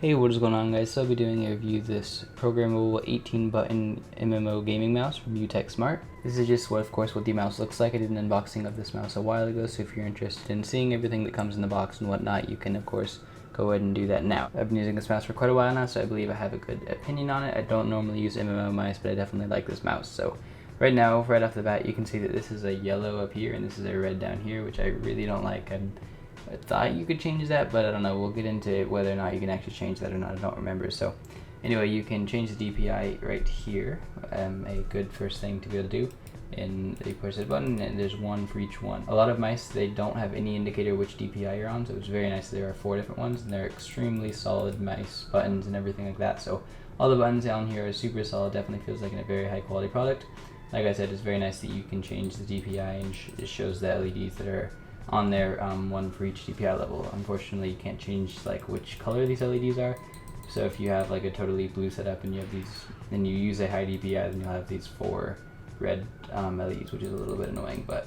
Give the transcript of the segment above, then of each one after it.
Hey, what is going on, guys? So I'll be doing a review of this programmable 18-button MMO gaming mouse from UtechSmart. This is just what the mouse looks like. I did an unboxing of this mouse a while ago, so if you're interested in seeing everything that comes in the box and whatnot, you can of course go ahead and do that now. I've been using this mouse for quite a while now, so I believe I have a good opinion on it. I don't normally use MMO mice, but I definitely like this mouse. So right now, right off the bat, you can see that this is a yellow up here and this is a red down here, which I really don't like. I thought you could change that, but I don't know. We'll get into whether or not you can actually change that or not. I don't remember. So anyway, you can change the DPI right here. A good first thing to be able to do. And you push that button and there's one for each one. A lot of mice, they don't have any indicator which DPI you're on, so it's very nice that there are 4 different ones and they're extremely solid mice buttons and everything like that. So all the buttons on here are super solid. Definitely feels like a very high quality product. Like I said, it's very nice that you can change the DPI and it shows the LEDs that are on there, one for each DPI level. Unfortunately, you can't change like which color these LEDs are. So if you have like a totally blue setup and you have these, and you use a high DPI, then you'll have these 4 red LEDs, which is a little bit annoying, but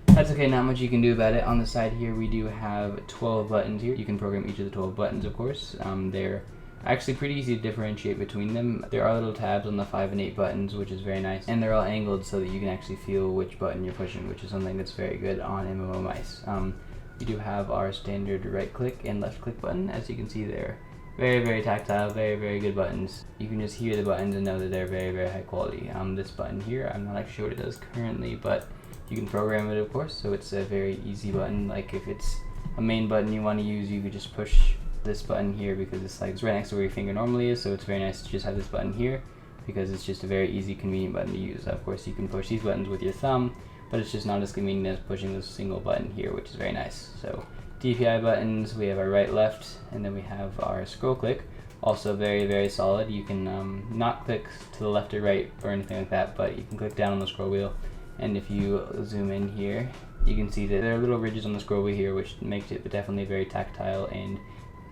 that's okay. Not much you can do about it. On the side here, we do have 12 buttons here. You can program each of the 12 buttons, of course. They're actually pretty easy to differentiate between them. There are little tabs on the 5 and 8 buttons, which is very nice, and they're all angled so that you can actually feel which button you're pushing, which is something that's very good on MMO mice. We do have our standard right click and left click button. As you can see, they're very tactile, very good buttons. You can just hear the buttons and know that they're very high quality. This button here, I'm not actually sure what it does currently, but you can program it, of course, so it's a very easy button. Like if it's a main button you want to use, you could just push this button here because it's like right next to where your finger normally is, so it's very nice to just have this button here because it's just a very easy, convenient button to use. Of course, you can push these buttons with your thumb, but it's just not as convenient as pushing this single button here, which is very nice. So DPI buttons, we have our right, left, and then we have our scroll click, also very solid. You can not click to the left or right or anything like that, but you can click down on the scroll wheel, and if you zoom in here, you can see that there are little ridges on the scroll wheel here, which makes it definitely very tactile and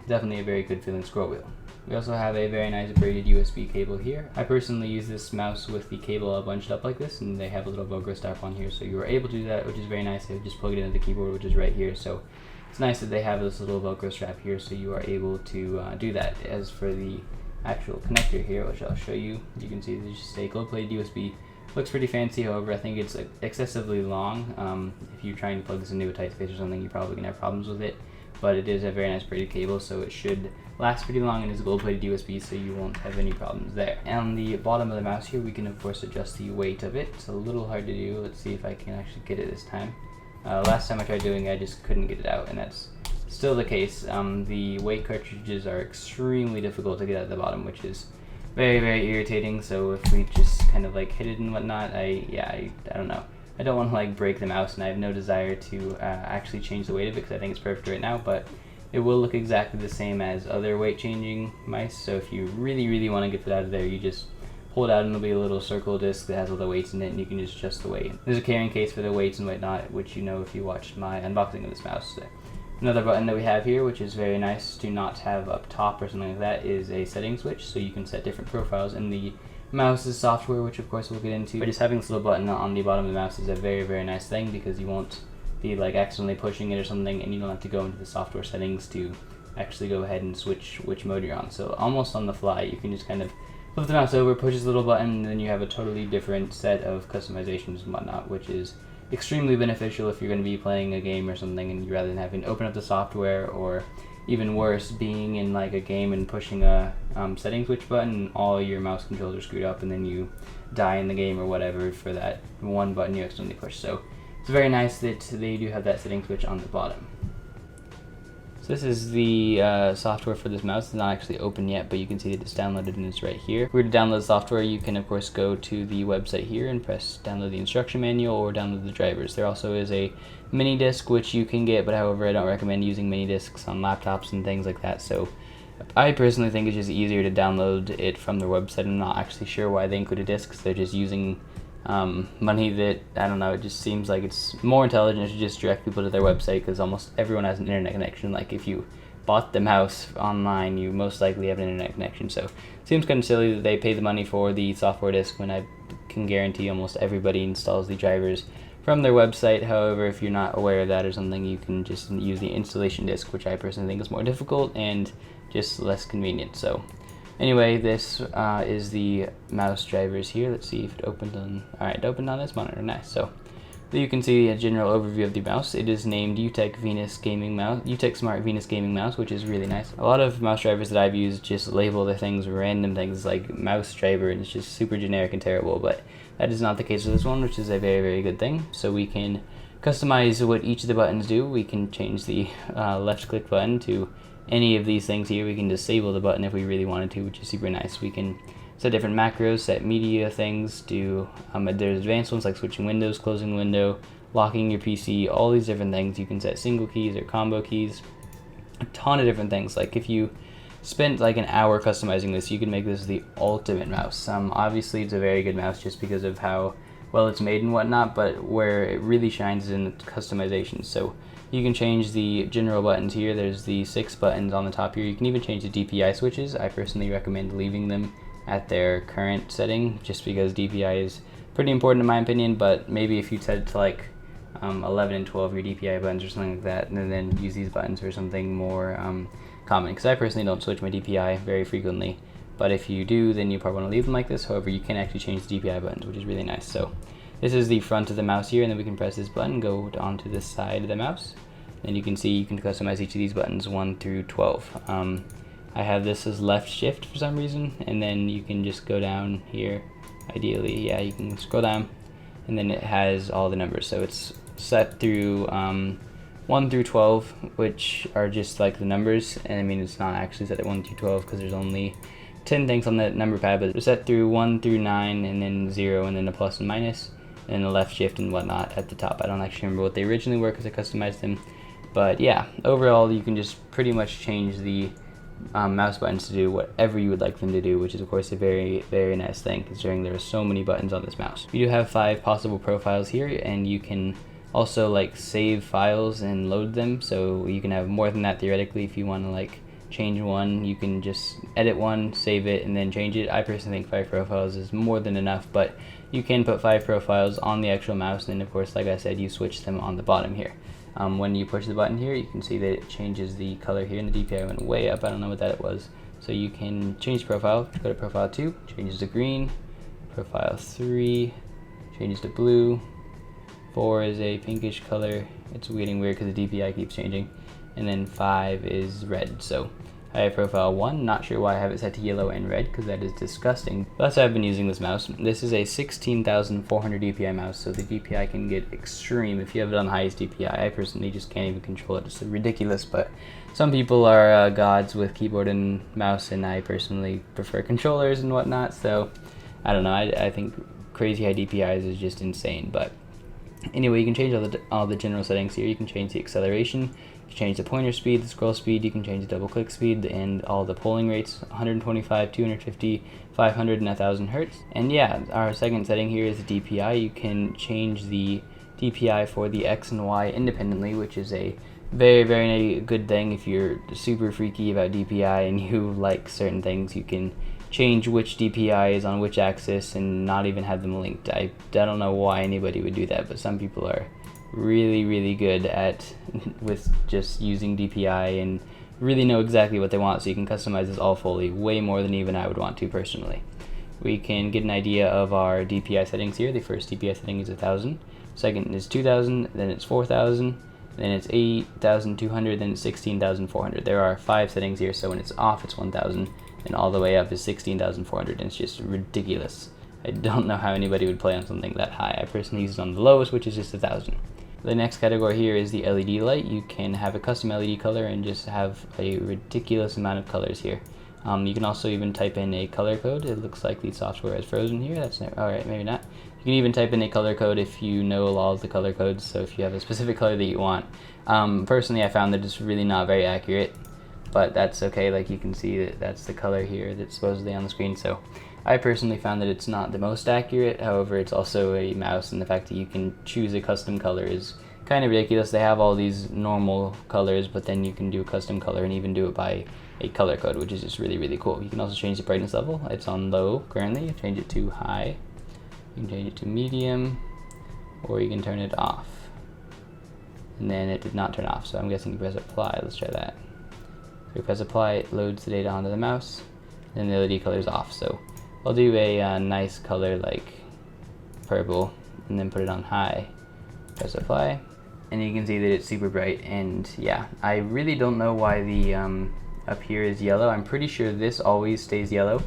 definitely a very good feeling scroll wheel. We also have a very nice braided USB cable here. I personally use this mouse with the cable all bunched up like this, and they have a little Velcro strap on here, so you are able to do that, which is very nice. They just plug it into the keyboard, which is right here. So it's nice that they have this little Velcro strap here, so you are able to do that. As for the actual connector here, which I'll show you, you can see there's just a gold-plated USB. Looks pretty fancy, however, I think it's excessively long. If you're trying to plug this into a tight space or something, you're probably gonna have problems with it. But it is a very nice braided cable, so it should last pretty long, and it's gold-plated USB, so you won't have any problems there. And on the bottom of the mouse here, we can of course adjust the weight of it. It's a little hard to do. Let's see if I can actually get it this time. Last time I tried doing it, I just couldn't get it out, and that's still the case. The weight cartridges are extremely difficult to get at the bottom, which is very irritating. So if we just kind of like hit it and whatnot, I don't know. I don't want to like break the mouse, and I have no desire to actually change the weight of it because I think it's perfect right now, but it will look exactly the same as other weight changing mice. So if you really want to get it out of there, you just pull it out and it'll be a little circle disc that has all the weights in it, and you can just adjust the weight. There's a carrying case for the weights and whatnot, which you know if you watched my unboxing of this mouse. So another button that we have here, which is very nice to not have up top or something like that, is a setting switch, so you can set different profiles in the mouse's software, which of course we'll get into. But just having this little button on the bottom of the mouse is a very nice thing, because you won't be like accidentally pushing it or something, and you don't have to go into the software settings to actually go ahead and switch which mode you're on. So almost on the fly, you can just kind of flip the mouse over, push this little button, and then you have a totally different set of customizations and whatnot, which is extremely beneficial if you're going to be playing a game or something, and rather than having to open up the software, or even worse, being in like a game and pushing a setting switch button, and all your mouse controls are screwed up, and then you die in the game or whatever for that one button you accidentally pushed. So it's very nice that they do have that setting switch on the bottom. So this is the software for this mouse. It's not actually open yet, but you can see that it's downloaded and it's right here. If we were to download the software, you can of course go to the website here and press download the instruction manual or download the drivers. There also is a mini disc which you can get, but however I don't recommend using mini discs on laptops and things like that. So I personally think it's just easier to download it from their website. I'm not actually sure why they included discs. They're just using money that, I don't know, it just seems like it's more intelligent to just direct people to their website, because almost everyone has an internet connection. Like if you bought the mouse online, you most likely have an internet connection. So it seems kind of silly that they pay the money for the software disk when I can guarantee almost everybody installs the drivers from their website. However, if you're not aware of that or something, you can just use the installation disk, which I personally think is more difficult and just less convenient. So anyway, this is the mouse drivers here. Let's see if it opens on, alright, it opened on this monitor, nice. So you can see a general overview of the mouse. It is named UtechSmart Venus Gaming Mouse, which is really nice. A lot of mouse drivers that I've used just label the things random things like mouse driver, and it's just super generic and terrible, but that is not the case with this one, which is a very, very good thing. So we can customize what each of the buttons do. We can change the left click button to any of these things here. We can disable the button if we really wanted to, which is super nice. We can set different macros, set media things, do there's advanced ones like switching windows, closing window, locking your PC, all these different things. You can set single keys or combo keys, a ton of different things. Like if you spent like an hour customizing this, you can make this the ultimate mouse. Obviously it's a very good mouse just because of how well it's made and whatnot, but where it really shines is in the customization. So you can change the general buttons here. There's the 6 buttons on the top here. You can even change the DPI switches. I personally recommend leaving them at their current setting just because DPI is pretty important in my opinion, but maybe if you set it to like 11 and 12 your DPI buttons or something like that, and then use these buttons for something more common, because I personally don't switch my DPI very frequently, but if you do, then you probably want to leave them like this. However, you can actually change the DPI buttons, which is really nice. So this is the front of the mouse here, and then we can press this button, go onto this side of the mouse, and you can see you can customize each of these buttons 1 through 12. I have this as left shift for some reason, and then you can just go down here. Ideally, yeah, you can scroll down, and then it has all the numbers. So it's set through 1 through 12, which are just like the numbers. And I mean, it's not actually set at 1 through 12 because there's only 10 things on that number pad, but they're set through 1 through 9, and then 0, and then a plus and minus, and the left shift and whatnot at the top. I don't actually remember what they originally were because I customized them. But yeah, overall, you can just pretty much change the mouse buttons to do whatever you would like them to do, which is of course a very, very nice thing considering there are so many buttons on this mouse. You do have 5 possible profiles here, and you can also like save files and load them, so you can have more than that theoretically. If you want to like change one, you can just edit one, save it, and then change it. I personally think 5 profiles is more than enough, but you can put 5 profiles on the actual mouse, and of course, like I said, you switch them on the bottom here. When you push the button here, you can see that it changes the color here, and the DPI went way up. I don't know what that was. So you can change profile. Go to profile 2, changes to green. Profile 3 changes to blue. 4 is a pinkish color. It's getting weird because the DPI keeps changing. And then 5 is red. So I have profile 1, not sure why I have it set to yellow and red because that is disgusting. That's how I've been using this mouse. This is a 16,400 DPI mouse, so the DPI can get extreme if you have it on the highest DPI. I personally just can't even control it. It's ridiculous, but some people are gods with keyboard and mouse, and I personally prefer controllers and whatnot, so I don't know. I think crazy high DPIs is just insane, but anyway, you can change all the general settings here. You can change the acceleration, you can change the pointer speed, the scroll speed, you can change the double click speed, and all the polling rates, 125, 250, 500, and 1000 hertz. And yeah, our second setting here is the DPI. You can change the DPI for the X and Y independently, which is a very, very good thing. If you're super freaky about DPI and you like certain things, you can change which DPI is on which axis and not even have them linked. I don't know why anybody would do that, but some people are really good at with just using DPI and really know exactly what they want, so you can customize this all fully, way more than even I would want to personally. We can get an idea of our DPI settings here. The first DPI setting is 1000, second is 2000, then it's 4000, then it's 8200, then it's 16400. There are 5 settings here, so when it's off it's 1000, and all the way up is 16,400, and it's just ridiculous. I don't know how anybody would play on something that high. I personally use it on the lowest, which is just 1000. The next category here is the LED light. You can have a custom LED color and just have a ridiculous amount of colors here. You can also even type in a color code. It looks like the software is frozen here. That's alright, maybe not. You can even type in a color code if you know all of the color codes, so if you have a specific color that you want. Personally, I found that it's really not very accurate, but that's okay. Like you can see that that's the color here that's supposedly on the screen. So I personally found that it's not the most accurate. However, it's also a mouse, and the fact that you can choose a custom color is kind of ridiculous. They have all these normal colors, but then you can do a custom color and even do it by a color code, which is just really cool. You can also change the brightness level. It's on low currently. Change it to high. You can change it to medium, or you can turn it off. And then it did not turn off, so I'm guessing you press apply. Let's try that. So you press apply, it loads the data onto the mouse, and the LED color is off. So I'll do a nice color like purple, and then put it on high. Press apply, and you can see that it's super bright. And yeah, I really don't know why the up here is yellow. I'm pretty sure this always stays yellow.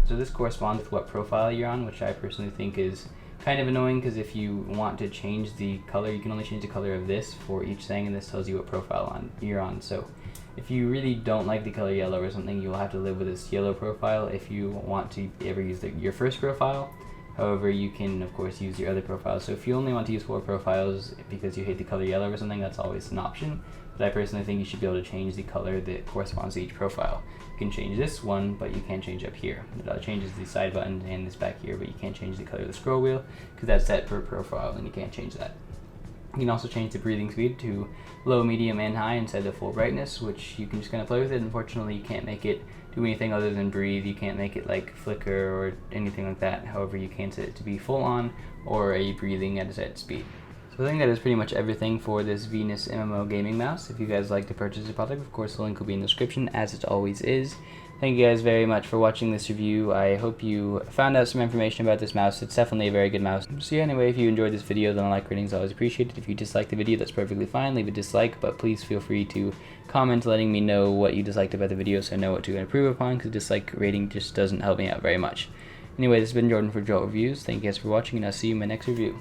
So this corresponds with what profile you're on, which I personally think is kind of annoying, because if you want to change the color, you can only change the color of this for each thing, and this tells you what profile you're on. So if you really don't like the color yellow or something, you'll have to live with this yellow profile if you want to ever use your first profile. However, you can of course use your other profiles. So if you only want to use 4 profiles because you hate the color yellow or something, that's always an option. But I personally think you should be able to change the color that corresponds to each profile. You can change this one, but you can't change up here. It changes the side button and this back here, but you can't change the color of the scroll wheel because that's set per profile, and you can't change that. You can also change the breathing speed to low, medium, and high instead of full brightness, which you can just kind of play with it. Unfortunately, you can't make it do anything other than breathe. You can't make it like flicker or anything like that. However, you can set it to be full on or a breathing at a set speed. So I think that is pretty much everything for this Venus MMO gaming mouse. If you guys like to purchase the product, of course the link will be in the description, as it always is. Thank you guys very much for watching this review. I hope you found out some information about this mouse. It's definitely a very good mouse. So yeah, anyway, if you enjoyed this video, then a like rating is always appreciated. If you dislike the video, that's perfectly fine. Leave a dislike, but please feel free to comment letting me know what you disliked about the video so I know what to improve upon, because dislike rating just doesn't help me out very much. Anyway, this has been Jordan for Jolt Reviews. Thank you guys for watching, and I'll see you in my next review.